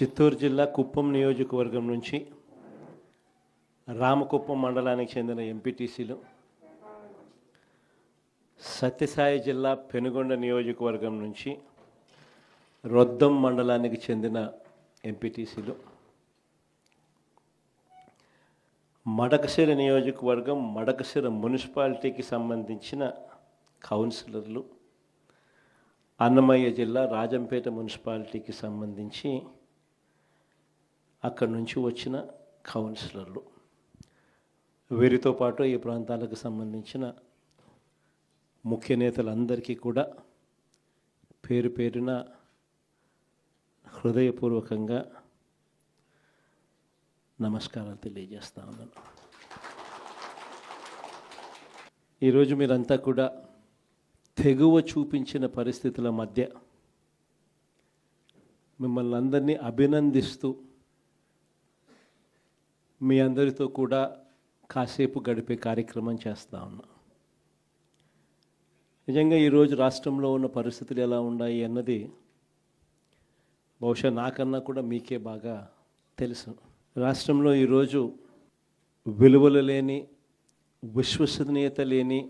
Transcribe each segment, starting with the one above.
చిత్తూరు జిల్లా కుప్పం నియోజకవర్గం నుంచి రామకుప్పం మండలానికి చెందిన ఎంపీటీసీలు, సత్యసాయి జిల్లా పెనుగొండ నియోజకవర్గం నుంచి రొద్దం మండలానికి చెందిన ఎంపీటీసీలు, మడకశిర నియోజకవర్గం మడకశిర మున్సిపాలిటీకి సంబంధించిన కౌన్సిలర్లు, అన్నమయ్య జిల్లా రాజంపేట మున్సిపాలిటీకి సంబంధించి అక్కడి నుంచి వచ్చిన కౌన్సిలర్లు, వీరితో పాటు ఈ ప్రాంతాలకు సంబంధించిన ముఖ్య నేతలందరికీ కూడా పేరు పేరున హృదయపూర్వకంగా నమస్కారాలు తెలియజేస్తా ఉన్నాను. ఈరోజు మీరంతా కూడా తెగువ చూపించిన పరిస్థితుల మధ్య మిమ్మల్ని అందరినీ అభినందిస్తూ మీ అందరితో కూడా కాసేపు గడిపే కార్యక్రమం చేస్తూ ఉన్నాం. నిజంగా ఈరోజు రాష్ట్రంలో ఉన్న పరిస్థితులు ఎలా ఉన్నాయి అన్నది బహుశా నాకన్నా కూడా మీకే బాగా తెలుసు. రాష్ట్రంలో ఈరోజు విలువలు లేని, విశ్వసనీయత లేని,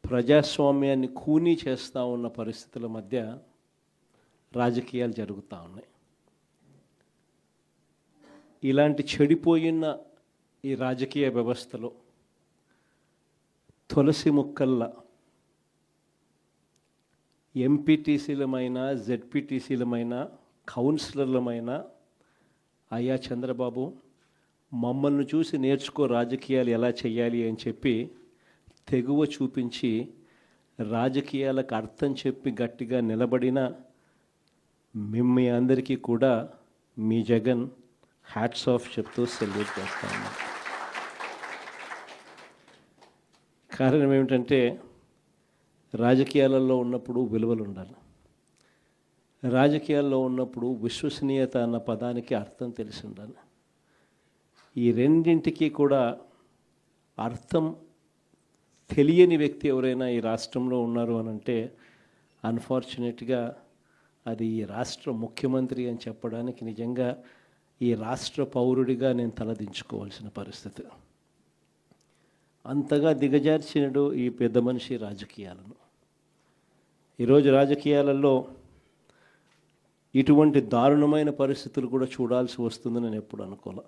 ప్రజాస్వామ్యాన్ని కూనీ చేస్తూ ఉన్న పరిస్థితుల మధ్య రాజకీయాలు జరుగుతూ ఉన్నాయి. ఇలాంటి చెడిపోయిన ఈ రాజకీయ వ్యవస్థలో తులసి ముక్కల్లా ఎంపీటీసీలమైన, జెడ్పీటీసీలమైన, కౌన్సిలర్లమైన అయ్యా చంద్రబాబు మమ్మల్ని చూసి నేర్చుకో రాజకీయాలు ఎలా చేయాలి అని చెప్పి తెగువ చూపించి రాజకీయాలకు అర్థం చెప్పి గట్టిగా నిలబడిన మీ అందరికీ కూడా మీ జగన్ హ్యాట్స్ ఆఫ్ చెప్తూ సెల్యూట్ చేస్తా ఉన్నాం. కారణం ఏమిటంటే రాజకీయాలలో ఉన్నప్పుడు విలువలు ఉండాలి. రాజకీయాల్లో ఉన్నప్పుడు విశ్వసనీయత అన్న పదానికి అర్థం తెలిసి ఉండాలి. ఈ రెండింటికి కూడా అర్థం తెలియని వ్యక్తి ఎవరైనా ఈ రాష్ట్రంలో ఉన్నారు అని అంటే అన్ఫార్చునేట్గా అది ఈ రాష్ట్ర ముఖ్యమంత్రి అని చెప్పడానికి నిజంగా ఈ రాష్ట్ర పౌరుడిగా నేను తలదించుకోవాల్సిన పరిస్థితి. అంతగా దిగజార్చినడు ఈ పెద్ద మనిషి రాజకీయాలను. ఈరోజు రాజకీయాలలో ఇటువంటి దారుణమైన పరిస్థితులు కూడా చూడాల్సి వస్తుందని నేను ఎప్పుడు అనుకోలే.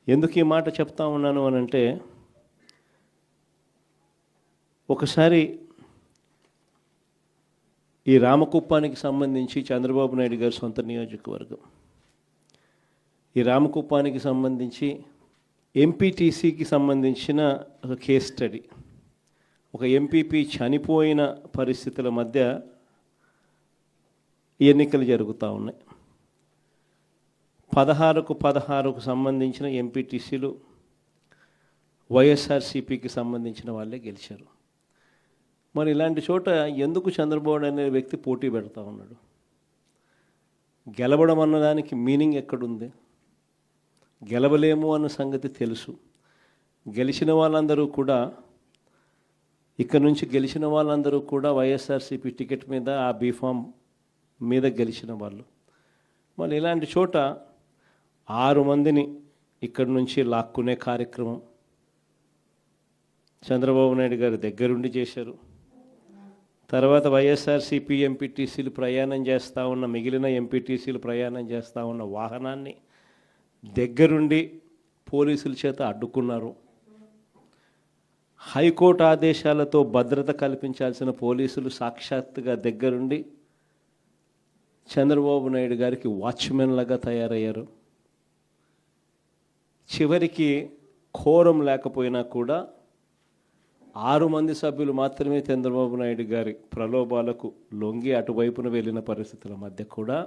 ఎందుకు ఈ మాట చెప్తా ఉన్నాను అని అంటే, ఒకసారి ఈ రామకుప్పానికి సంబంధించి చంద్రబాబు నాయుడు గారి సొంత నియోజకవర్గం, ఈ రామకుప్పానికి సంబంధించి ఎంపీటీసీకి సంబంధించిన ఒక కేస్ స్టడీ, ఒక ఎంపీపీ చనిపోయిన పరిస్థితుల మధ్య ఎన్నికలు జరుగుతూ ఉన్నాయి. 16కు సంబంధించిన ఎంపీటీసీలు వైఎస్ఆర్సీపీకి సంబంధించిన వాళ్ళే గెలిచారు. మరి ఇలాంటి చోట ఎందుకు చంద్రబాబు అనే వ్యక్తి పోటీ పెడతా ఉన్నాడు? గెలవడం అన్నదానికి మీనింగ్ ఎక్కడుంది? గెలవలేము అన్న సంగతి తెలుసు. గెలిచిన వాళ్ళందరూ కూడా, ఇక్కడ నుంచి గెలిచిన వాళ్ళందరూ కూడా వైఎస్ఆర్సీపీ టికెట్ మీద, ఆ బీఫామ్ మీద గెలిచిన వాళ్ళు. మళ్ళీ ఇలాంటి చోట 6 మందిని ఇక్కడి నుంచి లాక్కునే కార్యక్రమం చంద్రబాబు నాయుడు గారి దగ్గరుండి చేశారు. తర్వాత వైఎస్ఆర్సీపీ ఎంపీటీసీలు ప్రయాణం చేస్తూ ఉన్న, మిగిలిన ఎంపీటీసీలు ప్రయాణం చేస్తూ ఉన్న వాహనాన్ని దగ్గరుండి పోలీసుల చేత అడ్డుకున్నారు. హైకోర్టు ఆదేశాలతో భద్రత కల్పించాల్సిన పోలీసులు సాక్షాత్తుగా దగ్గరుండి చంద్రబాబు నాయుడు గారికి వాచ్మెన్ లాగా తయారయ్యారు. చివరికి కోరం లేకపోయినా కూడా 6 మంది సభ్యులు మాత్రమే చంద్రబాబు నాయుడు గారి ప్రలోభాలకు లొంగి అటువైపున వెళ్ళిన పరిస్థితుల మధ్య కూడా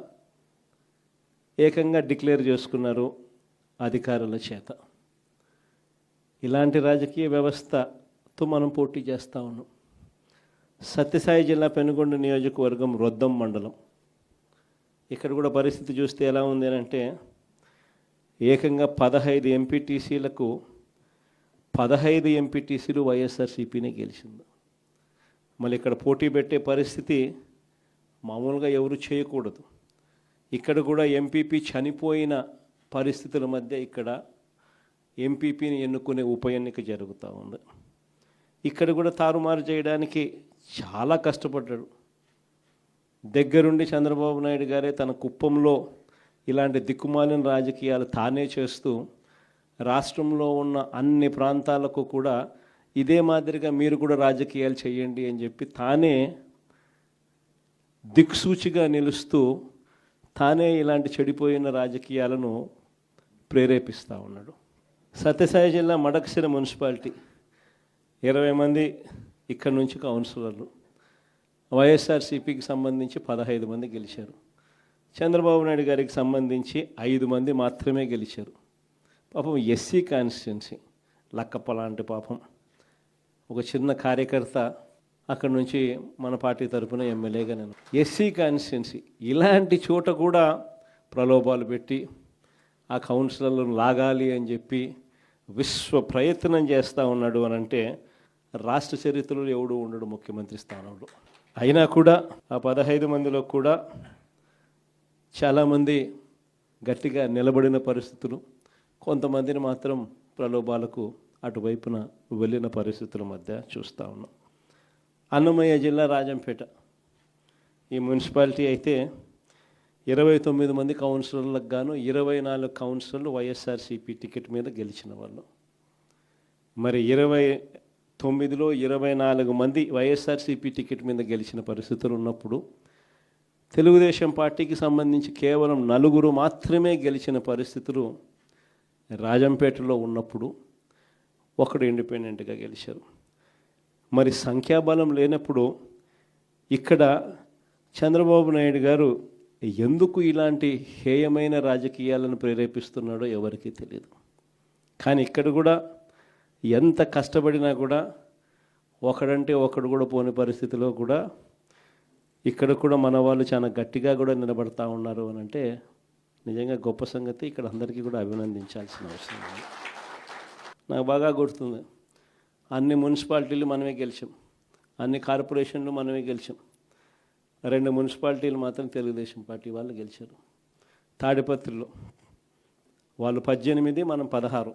ఏకంగా డిక్లేర్ చేసుకున్నారు అధికారుల చేత. ఇలాంటి రాజకీయ వ్యవస్థతో మనం పోటీ చేస్తూ ఉన్నాం. సత్యసాయి జిల్లా పెనుగొండ నియోజకవర్గం రొద్దం మండలం, ఇక్కడ కూడా పరిస్థితి చూస్తే ఎలా ఉంది అంటే, ఏకంగా 15 ఎంపీటీసీలకు 15 ఎంపీటీసీలు వైఎస్ఆర్సీపీనే గెలిచింది. మళ్ళీ ఇక్కడ పోటీ పెట్టే పరిస్థితి మామూలుగా ఎవరు చేయకూడదు. ఇక్కడ కూడా ఎంపీపీ చనిపోయిన పరిస్థితుల మధ్య ఇక్కడ ఎంపీపీని ఎన్నుకునే ఉప ఎన్నిక జరుగుతూ ఉంది. ఇక్కడ కూడా తారుమారు చేయడానికి చాలా కష్టపడ్డాడు. దగ్గరుండి చంద్రబాబు నాయుడు గారే తన కుప్పంలో ఇలాంటి దిక్కుమాలిన రాజకీయాలు తానే చేస్తూ రాష్ట్రంలో ఉన్న అన్ని ప్రాంతాలకు కూడా ఇదే మాదిరిగా మీరు కూడా రాజకీయాలు చేయండి అని చెప్పి తానే దిక్సూచిగా నిలుస్తూ తానే ఇలాంటి చెడిపోయిన రాజకీయాలను ప్రేరేపిస్తూ ఉన్నాడు. సత్యసాయి జిల్లా మడకశిర మున్సిపాలిటీ 20 మంది ఇక్కడి నుంచి కౌన్సిలర్లు, వైఎస్ఆర్సీపీకి సంబంధించి 15 మంది గెలిచారు. చంద్రబాబు నాయుడు గారికి సంబంధించి 5 మంది మాత్రమే గెలిచారు. పాపం ఎస్సీ కాన్స్టిట్యున్సీ లక్కప్ప లాంటి పాపం ఒక చిన్న కార్యకర్త అక్కడి నుంచి మన పార్టీ తరఫున ఎమ్మెల్యేగా నేను ఎస్సీ కాన్స్టిట్యున్సీ ఇలాంటి చోట కూడా ప్రలోభాలు పెట్టి ఆ కౌన్సిలర్లను లాగాలి అని చెప్పి విశ్వ ప్రయత్నం చేస్తూ ఉన్నాడు అని అంటే రాష్ట్ర చరిత్రలో ఎవడు ఉండడు ముఖ్యమంత్రి స్థానంలో. అయినా కూడా ఆ 15 మందిలో కూడా చాలామంది గట్టిగా నిలబడిన పరిస్థితులు, కొంతమందిని మాత్రం ప్రలోభాలకు అటువైపున వెళ్ళిన పరిస్థితుల మధ్య చూస్తూ ఉన్నాం. అన్నమయ్య జిల్లా రాజంపేట ఈ మున్సిపాలిటీ అయితే 29 మంది కౌన్సిలర్లకు గాను 24 కౌన్సిలర్లు వైఎస్ఆర్సీపీ టికెట్ మీద గెలిచిన వాళ్ళు. మరి 29లో 24 మంది వైఎస్ఆర్సీపీ టికెట్ మీద గెలిచిన పరిస్థితులు ఉన్నప్పుడు తెలుగుదేశం పార్టీకి సంబంధించి కేవలం 4 మాత్రమే గెలిచిన పరిస్థితులు రాజంపేటలో ఉన్నప్పుడు ఒకడు ఇండిపెండెంట్గా గెలిచారు. మరి సంఖ్యాబలం లేనప్పుడు ఇక్కడ చంద్రబాబు నాయుడు గారు ఎందుకు ఇలాంటి హేయమైన రాజకీయాలను ప్రేరేపిస్తున్నాడో ఎవరికీ తెలియదు. కానీ ఇక్కడ కూడా ఎంత కష్టపడినా కూడా ఒకడంటే ఒకడు కూడా పోని పరిస్థితిలో కూడా ఇక్కడ కూడా మన వాళ్ళు చాలా గట్టిగా కూడా నిలబడతా ఉన్నారు అని అంటే నిజంగా గొప్ప సంగతి. ఇక్కడ అందరికీ కూడా అభినందించాల్సిన అవసరం ఉంది. నాకు బాగా గుర్తుంది, అన్ని మున్సిపాలిటీలు మనమే గెలిచాం, అన్ని కార్పొరేషన్లు మనమే గెలిచాం. 2 మున్సిపాలిటీలు మాత్రం తెలుగుదేశం పార్టీ వాళ్ళు గెలిచారు. తాడిపత్రిలో వాళ్ళు 18, మనం 16.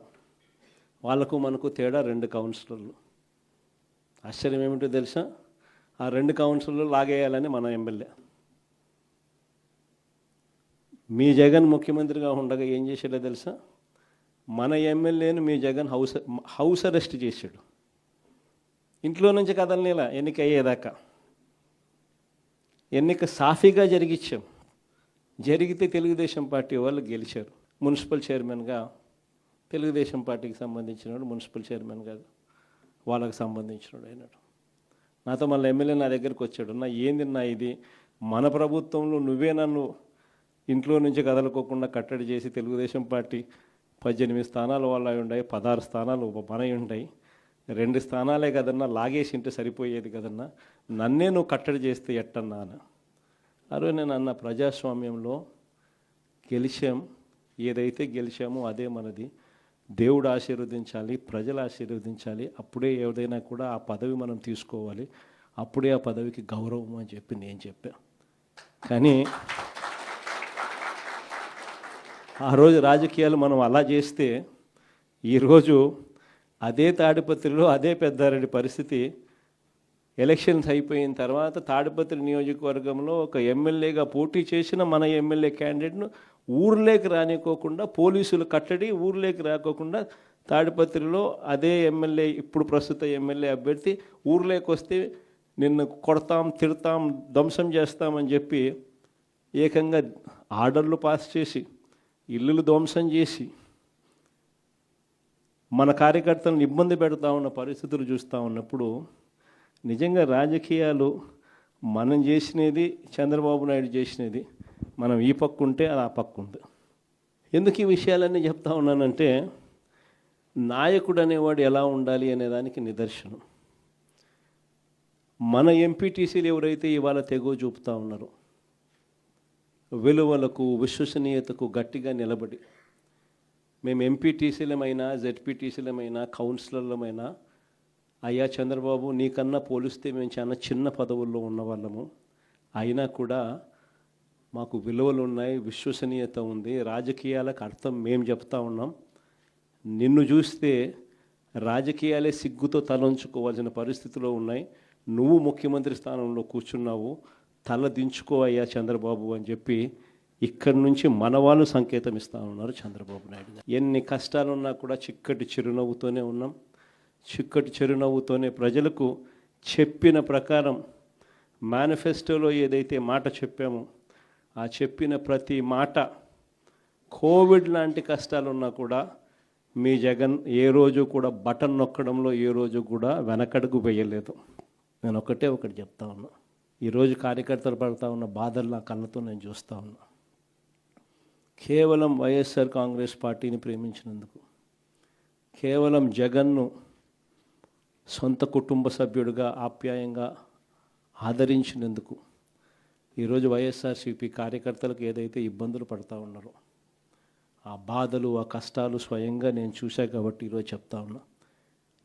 వాళ్ళకు మనకు తేడా 2 కౌన్సిలర్లు. ఆశ్చర్యం ఏమిటో తెలుసా, ఆ 2 కౌన్సిలర్లు లాగేయాలని మన ఎమ్మెల్యే. మీ జగన్ ముఖ్యమంత్రిగా ఉండగా ఏం చేశాడో తెలుసా, మన ఎమ్మెల్యేను మీ జగన్ హౌస్ అరెస్ట్ చేశాడు. ఇంట్లో నుంచి కదలనేలా ఎన్నిక అయ్యేదాకా. ఎన్నిక సాఫీగా జరిగించాం. జరిగితే తెలుగుదేశం పార్టీ వాళ్ళు గెలిచారు. మున్సిపల్ చైర్మన్గా తెలుగుదేశం పార్టీకి సంబంధించినాడు, మున్సిపల్ చైర్మన్గా వాళ్ళకి సంబంధించినాడు అయినాడు. నాతో మళ్ళీ ఎమ్మెల్యే నా దగ్గరికి వచ్చాడు, నా ఏంది నా ఇది, మన ప్రభుత్వంలో నువ్వే నన్ను ఇంట్లో నుంచి కదలుకోకుండా కట్టడి చేసి తెలుగుదేశం పార్టీ 18 స్థానాలు వాళ్ళ ఉన్నాయి, 16 స్థానాలు మనవి ఉంటాయి, 2 స్థానాలే కదన్నా లాగేసి ఉంటే సరిపోయేది కదన్నా, నన్నే నువ్వు కట్టడి చేస్తే ఎట్టన్నా అని. అరే నేను అన్న, ప్రజాస్వామ్యంలో గెలిచాం, ఏదైతే గెలిచామో అదే మనది. దేవుడు ఆశీర్వదించాలి, ప్రజలు ఆశీర్వదించాలి, అప్పుడే ఏదైనా కూడా ఆ పదవి మనం తీసుకోవాలి, అప్పుడే ఆ పదవికి గౌరవం అని చెప్పి నేను చెప్పా. కానీ ఆ రోజు రాజకీయాలు మనం అలా చేస్తే ఈరోజు అదే తాడిపత్రిలో అదే పెద్దారెడ్డి పరిస్థితి. ఎలక్షన్స్ అయిపోయిన తర్వాత తాడిపత్రి నియోజకవర్గంలో ఒక ఎమ్మెల్యేగా పోటీ చేసిన మన ఎమ్మెల్యే క్యాండిడేట్ను ఊర్లోకి రానికోకుండా పోలీసులు కట్టడి, ఊర్లోకి రాకోకుండా తాడిపత్రిలో అదే ఎమ్మెల్యే, ఇప్పుడు ప్రస్తుత ఎమ్మెల్యే అభ్యర్థి ఊర్లోకి వస్తే నిన్ను కొడతాం, తిడతాం, ధ్వంసం చేస్తామని చెప్పి ఏకంగా ఆర్డర్లు పాస్ చేసి ఇల్లులు ధ్వంసం చేసి మన కార్యకర్తలను ఇబ్బంది పెడతా ఉన్న పరిస్థితులు చూస్తూ ఉన్నప్పుడు నిజంగా రాజకీయాలు మనం చేసినది, చంద్రబాబు నాయుడు చేసినది, మనం ఈ పక్క ఉంటే అది ఆ పక్క ఉంది. ఎందుకు ఈ విషయాలన్నీ చెప్తా ఉన్నానంటే నాయకుడు అనేవాడు ఎలా ఉండాలి అనేదానికి నిదర్శనం. మన ఎంపీటీసీలు ఎవరైతే ఇవాళ తెగో చూపుతూ ఉన్నారో, విలువలకు విశ్వసనీయతకు గట్టిగా నిలబడి మేము ఎంపీటీసీలమైనా జెడ్పీటీసీలమైనా కౌన్సిలర్లమైనా అయ్యా చంద్రబాబు నీకన్నా పోలిస్తే మేము చాలా చిన్న పదవుల్లో ఉన్నవాళ్ళము, అయినా కూడా మాకు విలువలు ఉన్నాయి, విశ్వసనీయత ఉంది, రాజకీయాలకు అర్థం మేము చెప్తా ఉన్నాం. నిన్ను చూస్తే రాజకీయాలే సిగ్గుతో తలంచుకోవాల్సిన పరిస్థితిలో ఉన్నాయి. నువ్వు ముఖ్యమంత్రి స్థానంలో కూర్చున్నావు, తల దించుకో అయ్యా చంద్రబాబు అని చెప్పి ఇక్కడి నుంచి మన వాళ్ళు సంకేతం ఇస్తూ ఉన్నారు చంద్రబాబు నాయుడు గారు. ఎన్ని కష్టాలున్నా కూడా చిక్కటి చిరునవ్వుతోనే ఉన్నాం. చిక్కటి చిరునవ్వుతోనే ప్రజలకు చెప్పిన ప్రకారం మేనిఫెస్టోలో ఏదైతే మాట చెప్పామో ఆ చెప్పిన ప్రతి మాట, కోవిడ్ లాంటి కష్టాలున్నా కూడా మీ జగన్ ఏ రోజు కూడా బటన్ నొక్కడంలో ఏ రోజు కూడా వెనకడుగు వేయలేదు. నేను ఒకటి చెప్తా ఉన్నా, ఈరోజు కార్యకర్తలు పడుతూ ఉన్న బాధలు నా కళ్ళతో నేను చూస్తూ ఉన్నా. కేవలం వైఎస్ఆర్ కాంగ్రెస్ పార్టీని ప్రేమించినందుకు, కేవలం జగన్ను సొంత కుటుంబ సభ్యుడిగా ఆప్యాయంగా ఆదరించినందుకు ఈరోజు వైఎస్ఆర్సీపీ కార్యకర్తలకు ఏదైతే ఇబ్బందులు పడుతూ ఉన్నారో ఆ బాధలు, ఆ కష్టాలు స్వయంగా నేను చూశా కాబట్టి ఈరోజు చెప్తా ఉన్నా.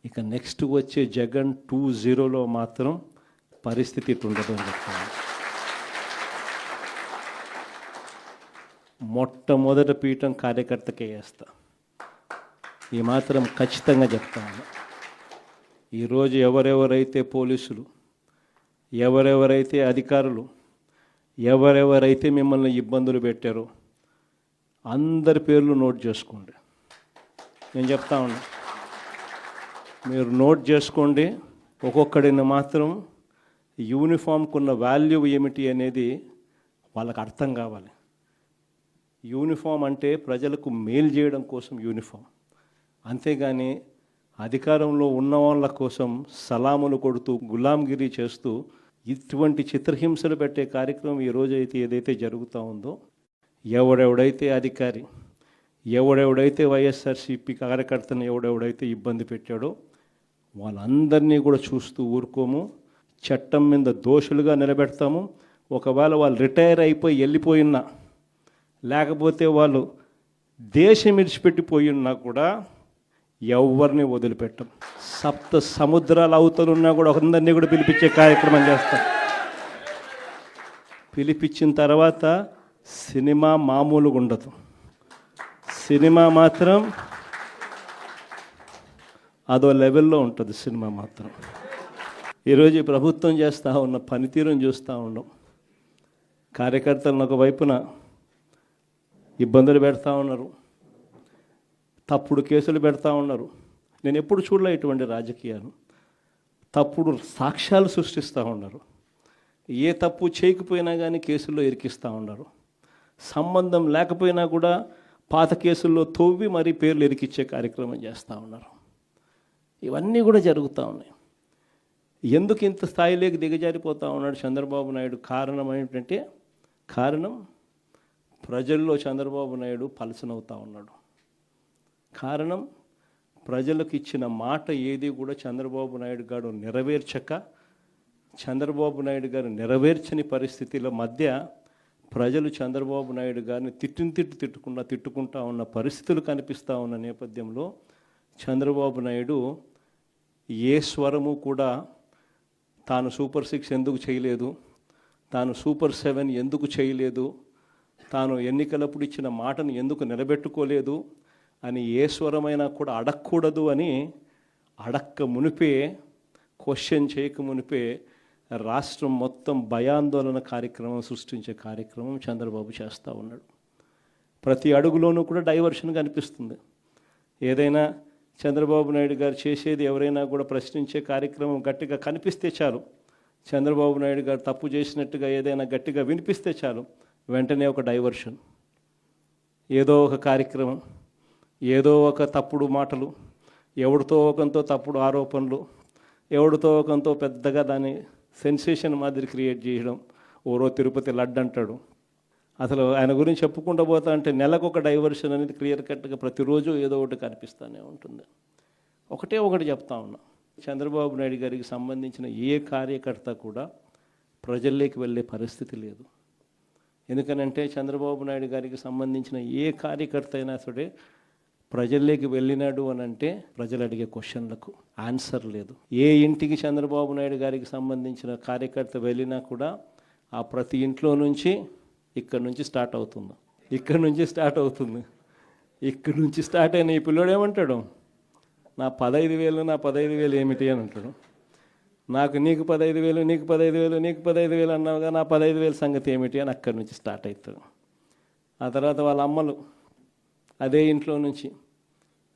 ఇక నెక్స్ట్ వచ్చే జగన్ 2.0లో మాత్రం పరిస్థితి ఇటుండదు అని చెప్తాను. మొట్టమొదట పీఠం కార్యకర్తకే వేస్తా, ఈ మాత్రం ఖచ్చితంగా చెప్తాను. ఈరోజు ఎవరెవరైతే పోలీసులు, ఎవరెవరైతే అధికారులు, ఎవరెవరైతే మిమ్మల్ని ఇబ్బందులు పెట్టారో అందరి పేర్లు నోట్ చేసుకోండి. నేను చెప్తా ఉన్నా, మీరు నోట్ చేసుకోండి. ఒక్కొక్కడిని మాత్రం యూనిఫామ్కు ఉన్న వాల్యూ ఏమిటి అనేది వాళ్ళకి అర్థం కావాలి. యూనిఫామ్ అంటే ప్రజలకు మేలు చేయడం కోసం యూనిఫామ్, అంతేగాని అధికారంలో ఉన్న వాళ్ళ కోసం సలాములు కొడుతూ గులాంగిరి చేస్తూ ఇటువంటి చిత్రహింసలు పెట్టే కార్యక్రమం ఈరోజు అయితే ఏదైతే జరుగుతూ ఉందో, ఎవడెవడైతే అధికారి, ఎవడెవడైతే వైఎస్ఆర్సీపీ కార్యకర్తను ఎవడెవడైతే ఇబ్బంది పెట్టాడో వాళ్ళందరినీ కూడా చూస్తూ ఊరుకోము. చట్టం మీద దోషులుగా నిలబెడతాము. ఒకవేళ వాళ్ళు రిటైర్ అయిపోయి వెళ్ళిపోయినా, లేకపోతే వాళ్ళు దేశం విడిచిపెట్టిపోయినా కూడా ఎవరిని వదిలిపెట్టం. సప్త సముద్రాల అవతలున్నా కూడా అందరినీ కూడా పిలిపించే కార్యక్రమం చేస్తాం. పిలిపించిన తర్వాత సినిమా మామూలుగా ఉండదు. సినిమా మాత్రం అదో లెవెల్లో ఉంటుంది. సినిమా మాత్రం ఈరోజు ఈ ప్రభుత్వం చేస్తూ ఉన్న పనితీరుని చూస్తూ ఉన్నాం. కార్యకర్తలను ఒకవైపున ఇబ్బందులు పెడతా ఉన్నారు, తప్పుడు కేసులు పెడతా ఉన్నారు. నేను ఎప్పుడు చూడలే ఇటువంటి రాజకీయాలు. తప్పుడు సాక్ష్యాలు సృష్టిస్తూ ఉన్నారు. ఏ తప్పు చేయకపోయినా కానీ కేసుల్లో ఇరికిస్తూ ఉన్నారు. సంబంధం లేకపోయినా కూడా పాత కేసుల్లో తవ్వి మరీ పేర్లు ఇరికిచ్చే కార్యక్రమం చేస్తూ ఉన్నారు. ఇవన్నీ కూడా జరుగుతూ ఉన్నాయి. ఎందుకు ఇంత స్థాయిలోకి దిగజారిపోతూ ఉన్నాడు చంద్రబాబు నాయుడు? కారణం ఏంటంటే, కారణం ప్రజల్లో చంద్రబాబు నాయుడు పలసనవుతూ ఉన్నాడు. కారణం ప్రజలకు ఇచ్చిన మాట ఏది కూడా చంద్రబాబు నాయుడు గారు నెరవేర్చక, చంద్రబాబు నాయుడు గారు నెరవేర్చని పరిస్థితుల మధ్య ప్రజలు చంద్రబాబు నాయుడు గారిని తిట్టుకుంటా ఉన్న పరిస్థితులు కనిపిస్తూ ఉన్న నేపథ్యంలో చంద్రబాబు నాయుడు ఏ స్వరము కూడా తాను సూపర్ 6 ఎందుకు చేయలేదు, తాను సూపర్ 7 ఎందుకు చేయలేదు, తాను ఎన్నికలప్పుడు ఇచ్చిన మాటను ఎందుకు నిలబెట్టుకోలేదు అని ఏ స్వరమైనా కూడా అడగకూడదు అని అడక్క మునిపే, క్వశ్చన్ చేయక మునిపే రాష్ట్రం మొత్తం భయాందోళన కార్యక్రమం సృష్టించే కార్యక్రమం చంద్రబాబు చేస్తూ ఉన్నాడు. ప్రతి అడుగులోనూ కూడా డైవర్షన్ కనిపిస్తుంది. ఏదైనా చంద్రబాబు నాయుడు గారు చేసేది ఎవరైనా కూడా ప్రశ్నించే కార్యక్రమం గట్టిగా కనిపిస్తే చాలు, చంద్రబాబు నాయుడు గారు తప్పు చేసినట్టుగా ఏదైనా గట్టిగా వినిపిస్తే చాలు, వెంటనే ఒక డైవర్షన్, ఏదో ఒక కార్యక్రమం, ఏదో ఒక తప్పుడు మాటలు, ఎవరితో ఒకంతో తప్పుడు ఆరోపణలు, ఎవరితో ఒకంతో పెద్దగా దాన్ని సెన్సేషన్ మాదిరి క్రియేట్ చేయడం. ఓరో తిరుపతి లడ్డు అంటాడు, అసలు ఆయన గురించి చెప్పుకుంటూ పోతా అంటే నెలకు ఒక డైవర్షన్ అనేది క్లియర్ కట్గా ప్రతిరోజు ఏదో ఒకటి కనిపిస్తూనే ఉంటుంది. ఒకటి చెప్తా ఉన్నా, చంద్రబాబు నాయుడు గారికి సంబంధించిన ఏ కార్యకర్త కూడా ప్రజల్లోకి వెళ్ళే పరిస్థితి లేదు. ఎందుకనంటే చంద్రబాబు నాయుడు గారికి సంబంధించిన ఏ కార్యకర్త అయినా సరే ప్రజల్లోకి వెళ్ళినాడు అని అంటే ప్రజలు అడిగే క్వశ్చన్లకు ఆన్సర్ లేదు. ఏ ఇంటికి చంద్రబాబు నాయుడు గారికి సంబంధించిన కార్యకర్త వెళ్ళినా కూడా ఆ ప్రతి ఇంట్లో నుంచి ఇక్కడ నుంచి స్టార్ట్ అవుతుంది. ఇక్కడ నుంచి స్టార్ట్ అవుతుంది. ఇక్కడ నుంచి స్టార్ట్ అయిన ఈ పిల్లోడు ఏమంటాడు, నా 15,000 ఏమిటి అని అంటాడు. నీకు 15,000 నీకు 15,000 నీకు 15,000 అన్నావుగా, నా 15,000 సంగతి ఏమిటి అని అక్కడి నుంచి స్టార్ట్ అవుతాడు. ఆ తర్వాత వాళ్ళ అమ్మలు అదే ఇంట్లో నుంచి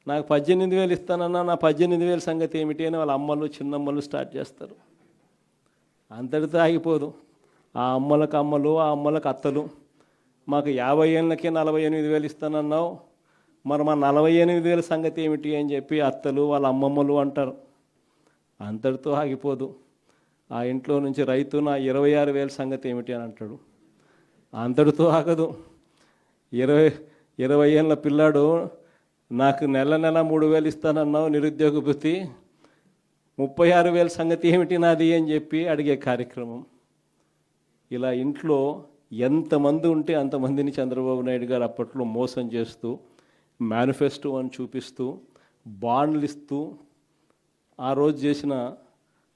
నాకు 18,000 ఇస్తానన్నా, నా 18,000 సంగతి ఏమిటి అని వాళ్ళ అమ్మలు చిన్నమ్మలు స్టార్ట్ చేస్తారు. అంతటితో ఆగిపోదు. ఆ అమ్మలకు అమ్మలు, ఆ అమ్మలకు అత్తలు, మాకు 50 ఏళ్ళకే 48,000 ఇస్తానన్నావు, మరి మా 48,000 సంగతి ఏమిటి అని చెప్పి అత్తలు వాళ్ళ అమ్మమ్మలు అంటారు. అంతటితో ఆగిపోదు. ఆ ఇంట్లో నుంచి రైతు నా 26,000 సంగతి ఏమిటి అని అంటాడు. అంతటితో ఆగదు. 20 ఏళ్ళ పిల్లాడు నాకు నెల 3,000 ఇస్తానన్నావు నిరుద్యోగ భృతి, 36,000 సంగతి ఏమిటి నాది అని చెప్పి అడిగే కార్యక్రమం. ఇలా ఇంట్లో ఎంతమంది ఉంటే అంతమందిని చంద్రబాబు నాయుడు గారు అప్పట్లో మోసం చేస్తూ, మేనిఫెస్టో అని చూపిస్తూ, బాండ్లు ఇస్తూ, ఆ రోజు చేసిన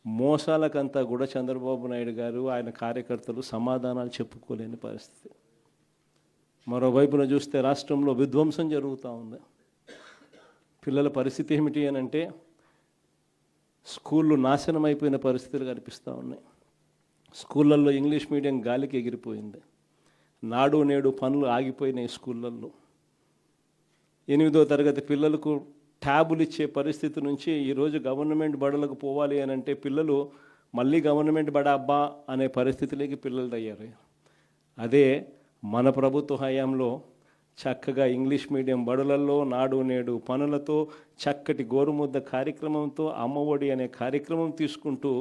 మోసాలకంతా కూడా చంద్రబాబు నాయుడు గారు ఆయన కార్యకర్తలు సమాధానాలు చెప్పుకోలేని పరిస్థితి. మరోవైపున చూస్తే రాష్ట్రంలో విధ్వంసం జరుగుతూ ఉంది. పిల్లల పరిస్థితి ఏమిటి అని అంటే స్కూళ్ళు నాశనం అయిపోయిన పరిస్థితులు కనిపిస్తూ ఉన్నాయి. స్కూళ్ళల్లో ఇంగ్లీష్ మీడియం గాలికి ఎగిరిపోయింది. నాడు నేడు పనులు ఆగిపోయినాయి. స్కూళ్ళల్లో 8వ తరగతి పిల్లలకు ట్యాబులు ఇచ్చే పరిస్థితి నుంచి ఈరోజు గవర్నమెంట్ బడులకు పోవాలి అని అంటే పిల్లలు మళ్ళీ గవర్నమెంట్ బడ అబ్బా అనే పరిస్థితిలోకి పిల్లలు తయారయ్యారు. అదే మన ప్రభుత్వ హయాంలో చక్కగా ఇంగ్లీష్ మీడియం బడులలో నాడు నేడు పనులతో, చక్కటి గోరుముద్ద కార్యక్రమంతో, అమ్మఒడి అనే కార్యక్రమం తీసుకుంటూ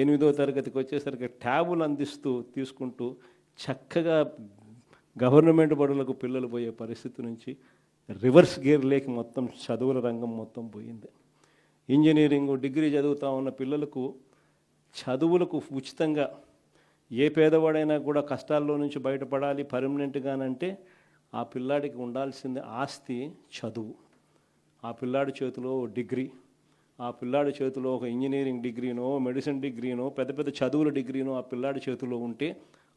8వ తరగతికి వచ్చేసరికి ట్యాబులు అందిస్తూ తీసుకుంటూ చక్కగా గవర్నమెంట్ బడులకు పిల్లలు పోయే పరిస్థితి నుంచి రివర్స్ గేర్ లేక మొత్తం చదువుల రంగం మొత్తం పోయింది. ఇంజనీరింగ్ డిగ్రీ చదువుతూ ఉన్న పిల్లలకు చదువులకు ఉచితంగా ఏ పేదవాడైనా కూడా కష్టాల్లో నుంచి బయటపడాలి పర్మనెంట్గానంటే ఆ పిల్లాడికి ఉండాల్సింది ఆస్తి చదువు. ఆ పిల్లాడి చేతిలో డిగ్రీ, ఆ పిల్లాడి చేతిలో ఒక ఇంజనీరింగ్ డిగ్రీనో, మెడిసిన్ డిగ్రీనో, పెద్ద పెద్ద చదువుల డిగ్రీనో ఆ పిల్లాడి చేతిలో ఉంటే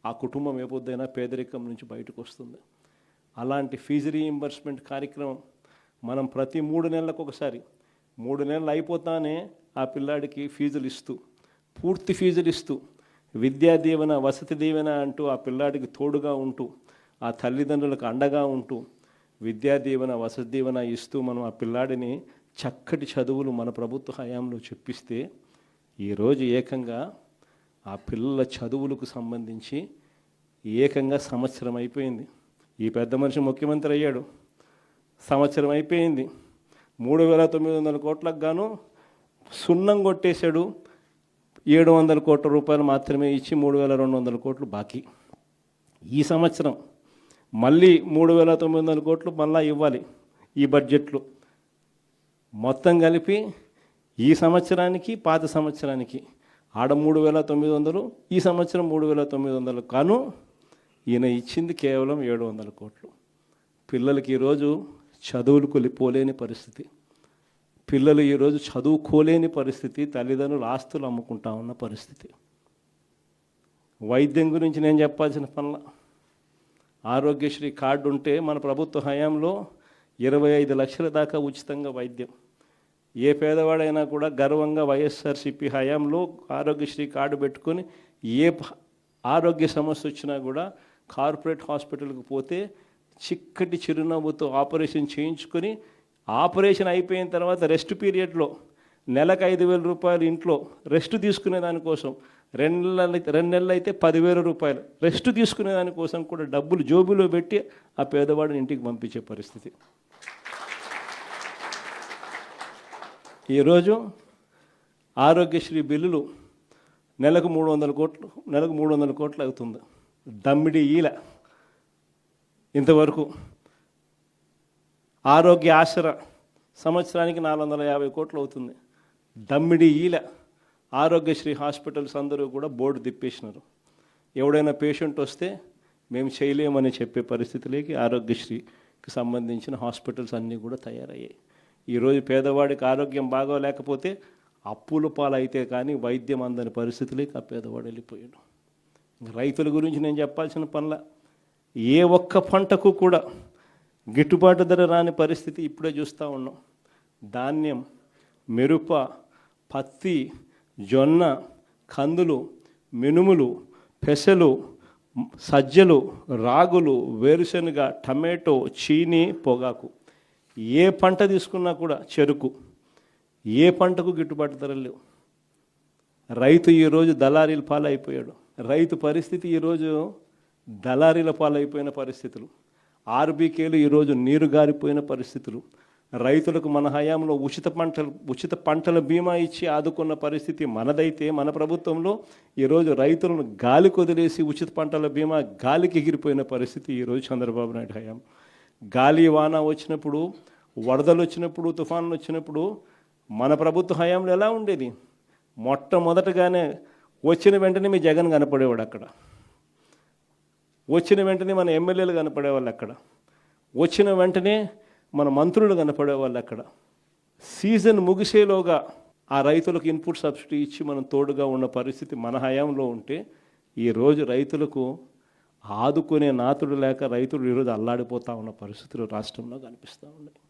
ఆ కుటుంబం ఏ పొద్దైనా పేదరికం నుంచి బయటకు వస్తుంది. అలాంటి ఫీజు రీయింబర్స్మెంట్ కార్యక్రమం మనం ప్రతి 3 నెలలకు ఒకసారి, 3 నెలలు అయిపోతానే ఆ పిల్లాడికి ఫీజులు ఇస్తూ, పూర్తి ఫీజులు ఇస్తూ, విద్యా దీవెన, వసతి దీవెన అంటూ ఆ పిల్లాడికి తోడుగా ఉంటూ, ఆ తల్లిదండ్రులకు అండగా ఉంటూ విద్యా దీవెన, వసతి దీవెన ఇస్తూ మనం ఆ పిల్లాడిని చక్కటి చదువులు మన ప్రభుత్వ హయాంలో చెప్పిస్తే ఈరోజు ఏకంగా ఆ పిల్లల చదువులకు సంబంధించి ఏకంగా సంవత్సరం అయిపోయింది. ఈ పెద్ద మనిషి ముఖ్యమంత్రి అయ్యాడు, సంవత్సరం అయిపోయింది. 3,900 కోట్లకు గాను సున్నం కొట్టేశాడు. 700 కోట్ల రూపాయలు మాత్రమే ఇచ్చి 3,200 కోట్లు బాకీ. ఈ సంవత్సరం మళ్ళీ 3,900 కోట్లు మళ్ళా ఇవ్వాలి ఈ బడ్జెట్లో. మొత్తం కలిపి ఈ సంవత్సరానికి పాత సంవత్సరానికి ఆడ 3,900, ఈ సంవత్సరం 3,900 కాను ఈయన ఇచ్చింది కేవలం 700 కోట్లు. పిల్లలకి ఈరోజు చదువులు పోలేని పరిస్థితి, పిల్లలు ఈరోజు చదువుకోలేని పరిస్థితి, తల్లిదండ్రులు ఆస్తులు అమ్ముకుంటా ఉన్న పరిస్థితి. వైద్యం గురించి నేను చెప్పాల్సిన పనుల, ఆరోగ్యశ్రీ కార్డు ఉంటే మన ప్రభుత్వ హయాంలో 25 లక్షల దాకా ఉచితంగా వైద్యం. ఏ పేదవాడైనా కూడా గర్వంగా వైఎస్ఆర్సీపీ హయాంలో ఆరోగ్యశ్రీ కార్డు పెట్టుకొని ఏ ఆరోగ్య సమస్య వచ్చినా కూడా కార్పొరేట్ హాస్పిటల్కి పోతే చిక్కటి చిరునవ్వుతో ఆపరేషన్ చేయించుకొని, ఆపరేషన్ అయిపోయిన తర్వాత రెస్ట్ పీరియడ్లో నెలకు 5,000 రూపాయలు ఇంట్లో రెస్ట్ తీసుకునే దానికోసం, 2 నెలలు అయితే 10,000 రూపాయలు రెస్ట్ తీసుకునే దానికోసం కూడా డబ్బులు జోబులో పెట్టి ఆ పేదవాడిని ఇంటికి పంపించే పరిస్థితి. ఈరోజు ఆరోగ్యశ్రీ బిల్లులు నెలకు 300 కోట్లు అవుతుంది. దమ్మిడి ఈల ఇంతవరకు. ఆరోగ్య ఆసరా సంవత్సరానికి 450 కోట్లు అవుతుంది. దమ్మిడి ఈల. ఆరోగ్యశ్రీ హాస్పిటల్స్ అందరూ కూడా బోర్డు తిప్పేసినారు. ఎవడైనా పేషెంట్ వస్తే మేము చేయలేమని చెప్పే పరిస్థితిలోకి ఆరోగ్యశ్రీకి సంబంధించిన హాస్పిటల్స్ అన్నీ కూడా తయారయ్యాయి. ఈరోజు పేదవాడికి ఆరోగ్యం బాగోలేకపోతే అప్పుల పాలైతే కానీ వైద్యం అందని పరిస్థితులకి ఆ పేదవాడు వెళ్ళిపోయాడు. రైతుల గురించి నేను చెప్పాల్సిన పనుల, ఏ ఒక్క పంటకు కూడా గిట్టుబాటు ధర రాని పరిస్థితి ఇప్పుడే చూస్తూ ఉన్నాం. ధాన్యం, మిరప, పత్తి, జొన్న, కందులు, మినుములు, పెసలు, సజ్జలు, రాగులు, వేరుశనగ, టమాటో, చీని, పొగాకు, ఏ పంట తీసుకున్నా కూడా, చెరుకు, ఏ పంటకు గిట్టుబాటు ధరలు లేవు. రైతు ఈరోజు దళారీల పాలైపోయాడు. రైతు పరిస్థితి ఈరోజు దళారీల పాలైపోయిన పరిస్థితులు. ఆర్బీకేలు ఈరోజు నీరు గారిపోయిన పరిస్థితులు. రైతులకు మన హయాంలో ఉచిత పంటల బీమా ఇచ్చి ఆదుకున్న పరిస్థితి మనదైతే, మన ప్రభుత్వంలో ఈరోజు రైతులను గాలికి వదిలేసి ఉచిత పంటల బీమా గాలికి ఎగిరిపోయిన పరిస్థితి ఈరోజు చంద్రబాబు నాయుడు హయాం. గాలి వాన వచ్చినప్పుడు, వరదలు వచ్చినప్పుడు, తుఫాన్లు వచ్చినప్పుడు మన ప్రభుత్వ హయాంలో ఎలా ఉండేది? మొట్టమొదటగానే వచ్చిన వెంటనే మీ జగన్ కనపడేవాడు అక్కడ, వచ్చిన వెంటనే మన ఎమ్మెల్యేలు కనపడేవాళ్ళు అక్కడ, వచ్చిన వెంటనే మన మంత్రులు కనపడేవాళ్ళు అక్కడ. సీజన్ ముగిసేలోగా ఆ రైతులకు ఇన్పుట్ సబ్సిడీ ఇచ్చి మనం తోడుగా ఉన్న పరిస్థితి మన హయాంలో ఉంటే, ఈరోజు రైతులకు ఆదుకునే నాతుడు లేక రైతులు ఈరోజు అల్లాడిపోతూ ఉన్న పరిస్థితులు రాష్ట్రంలో కనిపిస్తూ ఉన్నాయి.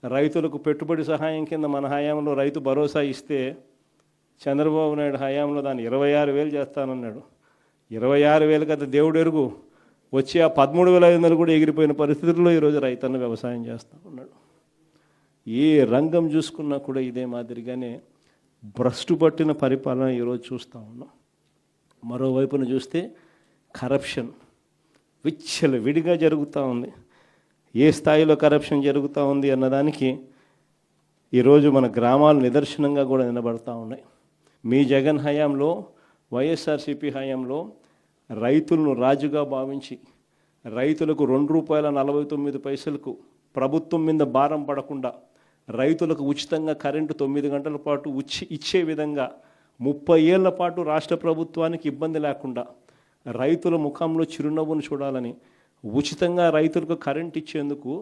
రైతులకు పెట్టుబడి సహాయం కింద మన హయాంలో రైతు భరోసా ఇస్తే, చంద్రబాబు నాయుడు హయాంలో దాన్ని 26,000 చేస్తానన్నాడు. 26,000 కదా దేవుడు ఎరుగు, వచ్చి ఆ 13,500 కూడా ఎగిరిపోయిన పరిస్థితుల్లో ఈరోజు రైతన్న వ్యవసాయం చేస్తూ ఉన్నాడు. ఏ రంగం చూసుకున్నా కూడా ఇదే మాదిరిగానే భ్రష్టు పట్టిన పరిపాలన ఈరోజు చూస్తూ ఉన్నాం. మరోవైపున చూస్తే కరప్షన్ విడిగా జరుగుతూ ఉంది. ఏ స్థాయిలో కరప్షన్ జరుగుతూ ఉంది అన్నదానికి ఈరోజు మన గ్రామాలు నిదర్శనంగా కూడా నిలబడతా ఉన్నాయి. మీ జగన్ హయాంలో, వైఎస్ఆర్సీపీ హయాంలో రైతులను రాజుగా భావించి రైతులకు ₹2.49 ప్రభుత్వం మీద భారం పడకుండా రైతులకు ఉచితంగా కరెంటు 9 గంటల పాటు ఇచ్చే విధంగా 30 ఏళ్ల పాటు రాష్ట్ర ప్రభుత్వానికి ఇబ్బంది లేకుండా రైతుల ముఖంలో చిరునవ్వును చూడాలని ఉచితంగా రైతులకు కరెంట్ ఇచ్చేందుకు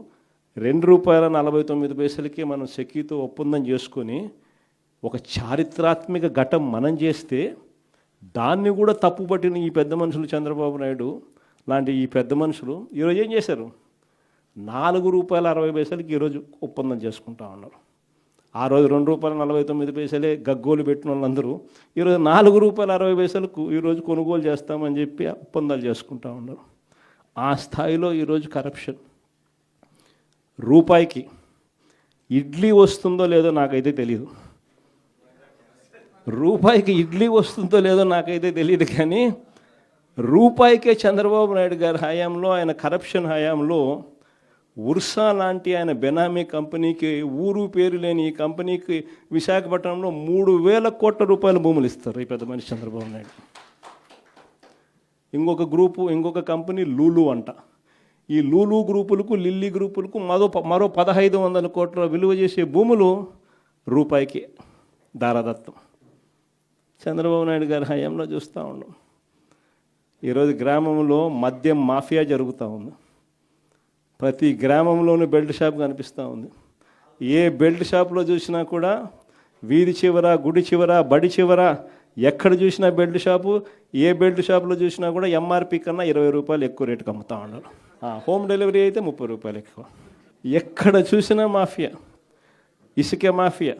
₹2.49 మనం సెకీతో ఒప్పందం చేసుకొని ఒక చారిత్రాత్మక ఘటం మనం చేస్తే, దాన్ని కూడా తప్పుపట్టిన ఈ పెద్ద మనుషులు చంద్రబాబు నాయుడు లాంటి ఈ పెద్ద మనుషులు ఈరోజు ఏం చేశారు? ₹4.60 ఈరోజు ఒప్పందం చేసుకుంటా ఉన్నారు. ఆ రోజు ₹2.49 గగ్గోలు పెట్టిన వాళ్ళందరూ ఈరోజు ₹4.60 ఈరోజు కొనుగోలు చేస్తామని చెప్పి ఒప్పందాలు చేసుకుంటా ఉన్నారు. ఆ స్థాయిలో ఈరోజు కరప్షన్. రూపాయికి ఇడ్లీ వస్తుందో లేదో నాకైతే తెలియదు, రూపాయికి ఇడ్లీ వస్తుందో లేదో నాకైతే తెలియదు, కానీ రూపాయికే చంద్రబాబు నాయుడు గారి హయాంలో, ఆయన కరప్షన్ హయాంలో ఉర్సా లాంటి ఆయన బెనామీ కంపెనీకి, ఊరు పేరు లేని ఈ కంపెనీకి విశాఖపట్నంలో ₹3,000 కోట్ల భూములు ఇస్తారు ఈ పెద్ద మనిషి చంద్రబాబు నాయుడు. ఇంకొక కంపెనీ లూలు అంట. ఈ లూలు గ్రూపులకు, లిల్లీ గ్రూపులకు మరో 1,500 కోట్ల విలువ చేసే భూములు రూపాయికి దారాదత్తం. చంద్రబాబు నాయుడు గారి హయాంలో చూస్తూ ఉన్నాం. ఈరోజు గ్రామంలో మద్యం మాఫియా జరుగుతూ ఉంది. ప్రతి గ్రామంలోనూ బెల్ట్ షాప్ కనిపిస్తూ ఉంది. ఏ బెల్ట్ షాప్లో చూసినా కూడా వీధి చివర, గుడి చివర, బడి చివర ఎక్కడ చూసినా బెల్ట్ షాపు. ఏ బెల్ట్ షాప్లో చూసినా కూడా ఎంఆర్పి కన్నా ₹20 ఎక్కువ రేటుకి అమ్ముతూ ఉన్నారు. హోమ్ డెలివరీ అయితే ₹30 ఎక్కువ. ఎక్కడ చూసినా మాఫియా, ఇసుక మాఫియా.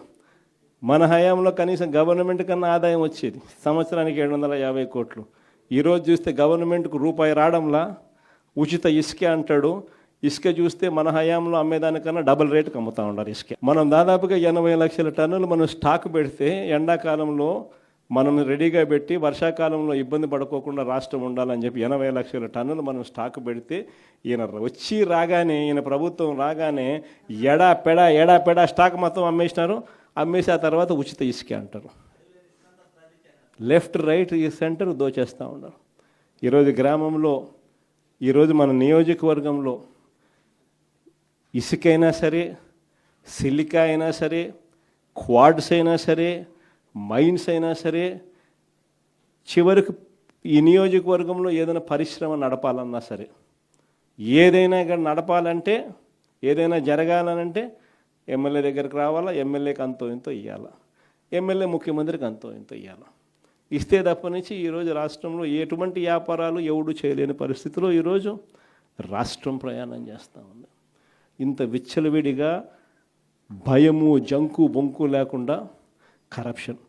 మన హయాంలో కనీసం గవర్నమెంట్ కన్నా ఆదాయం వచ్చేది సంవత్సరానికి 750 కోట్లు. ఈరోజు చూస్తే గవర్నమెంట్కు రూపాయి రావడంలా ఉచిత ఇసుక అంటాడు. ఇసుక చూస్తే మన హయాంలో అమ్మేదానికన్నా డబుల్ రేటుకి అమ్ముతూ ఉన్నారు ఇసుక. మనం దాదాపుగా 80 లక్షల టన్నులు మనం స్టాక్ పెడితే, ఎండాకాలంలో మనం రెడీగా పెట్టి వర్షాకాలంలో ఇబ్బంది పడుకోకుండా రాష్ట్రం ఉండాలని చెప్పి 80 లక్షల టన్నులు మనం స్టాక్ పెడితే, ఈయన ప్రభుత్వం రాగానే ఎడాపెడా స్టాక్ మొత్తం అమ్మేసినారు. అమ్మేసి ఆ తర్వాత ఉచిత ఇసుక అంటారు. లెఫ్ట్ రైట్ ఈ సెంటర్ దోచేస్తూ ఉన్నారు. ఈరోజు గ్రామంలో, ఈరోజు మన నియోజకవర్గంలో ఇసుకైనా సరే, సిలికా అయినా సరే, క్వాడ్స్ అయినా సరే, మైన్స్ అయినా సరే, చివరికి ఈ నియోజకవర్గంలో ఏదైనా పరిశ్రమ నడపాలన్నా సరే, ఏదైనా ఇక్కడ నడపాలంటే, ఏదైనా జరగాలనంటే ఎమ్మెల్యే దగ్గరికి రావాలా, ఎమ్మెల్యేకి అంతో ఇంతో ఇవ్వాలా, ఎమ్మెల్యే ముఖ్యమంత్రికి అంతో ఇంతో ఇవ్వాలా. ఇస్తే తప్ప నుంచి ఈరోజు రాష్ట్రంలో ఎటువంటి వ్యాపారాలు ఎవడు చేయలేని పరిస్థితిలో ఈరోజు రాష్ట్రం ప్రయాణం చేస్తూ ఉంది. ఇంత విచ్చలవిడిగా భయము జంకు బొంకు లేకుండా కరప్షన్.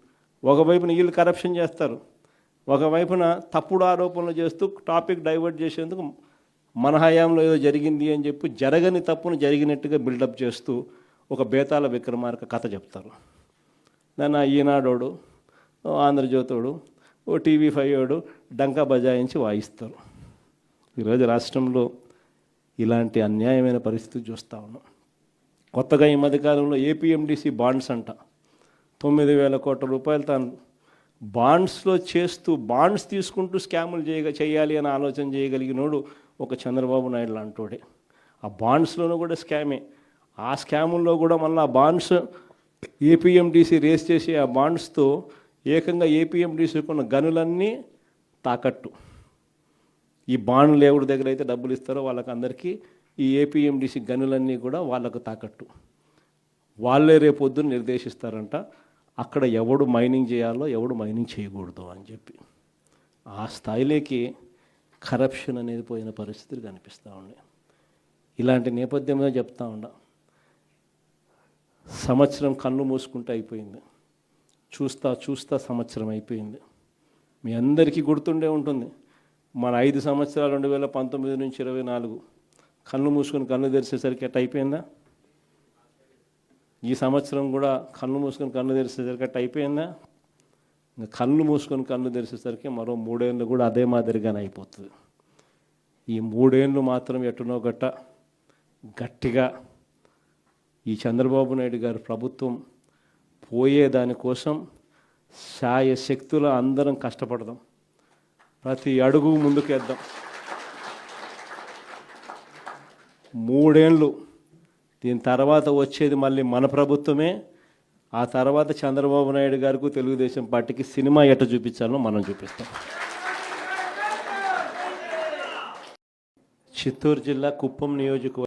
ఒకవైపున వీళ్ళు కరప్షన్ చేస్తారు, ఒకవైపున తప్పుడు ఆరోపణలు చేస్తూ టాపిక్ డైవర్ట్ చేసేందుకు మన హయాంలో ఏదో జరిగింది అని చెప్పి జరగని తప్పును జరిగినట్టుగా బిల్డప్ చేస్తూ ఒక బేతాళ విక్రమార్క కథ చెప్తారు. దాన్ని ఈనాడోడు, ఆంధ్రజ్యోతోడు, ఓ TV5 వాడు డంకా బజాయించి వాయిస్తారు. ఈరోజు రాష్ట్రంలో ఇలాంటి అన్యాయమైన పరిస్థితి చూస్తూ ఉన్నాం. కొత్తగా ఈ మధ్యకాలంలో APMDC బాండ్స్ అంట 9,000 కోట్ల రూపాయలు తాను బాండ్స్లో చేస్తూ బాండ్స్ తీసుకుంటూ స్కాములు చేయాలి అని ఆలోచన చేయగలిగినోడు ఒక చంద్రబాబు నాయుడు లాంటోడే. ఆ బాండ్స్లోనూ కూడా స్కామే. ఆ స్కాముల్లో కూడా మళ్ళీ ఆ బాండ్స్ APMDC రేస్ చేసి ఆ బాండ్స్తో ఏకంగా APMDCకి ఉన్న గనులన్నీ తాకట్టు. ఈ బాండ్లు ఎవరి దగ్గర అయితే డబ్బులు ఇస్తారో వాళ్ళకందరికీ ఈ APMDC గనులన్నీ కూడా వాళ్ళకు తాకట్టు. వాళ్ళే రేపొద్దున నిర్దేశిస్తారంట అక్కడ ఎవడు మైనింగ్ చేయాలో ఎవడు మైనింగ్ చేయకూడదు అని చెప్పి. ఆ స్థాయిలోకి కరప్షన్ అనేది పోయిన పరిస్థితులు కనిపిస్తూ ఉన్నాయి. ఇలాంటి నేపథ్యంలో చెప్తా ఉన్నా, సంవత్సరం కళ్ళు మూసుకుంటే అయిపోయింది. చూస్తా చూస్తా సంవత్సరం అయిపోయింది. మీ అందరికీ గుర్తుండే ఉంటుంది, మన 5 సంవత్సరాలు 2019 నుంచి 24 కళ్ళు మూసుకొని కళ్ళు తెరిచేసరికి ఎట్ట అయిపోయిందా? ఈ సంవత్సరం కూడా కళ్ళు మూసుకొని కళ్ళు తెరిచేసరికి అట్ట అయిపోయిందా? ఇంకా కళ్ళు మూసుకొని కళ్ళు తెరిచేసరికి మరో 3 ఏళ్ళు కూడా అదే మాదిరిగానే అయిపోతుంది. ఈ 3 ఏళ్ళు మాత్రం ఎట్టునో గట్టిగా ఈ చంద్రబాబు నాయుడు గారి ప్రభుత్వం పోయేదానికోసం శాయశక్తుల అందరం కష్టపడదాం, ప్రతి అడుగు ముందుకేద్దాం. 3 ఏళ్ళు దీని తర్వాత వచ్చేది మళ్ళీ మన ప్రభుత్వమే. ఆ తర్వాత చంద్రబాబు నాయుడు గారికి తెలుగుదేశం పార్టీకి సినిమా ఎట్ట చూపించాలో మనం చూపిస్తాం. చిత్తూరు జిల్లా కుప్పం నియోజకవర్గం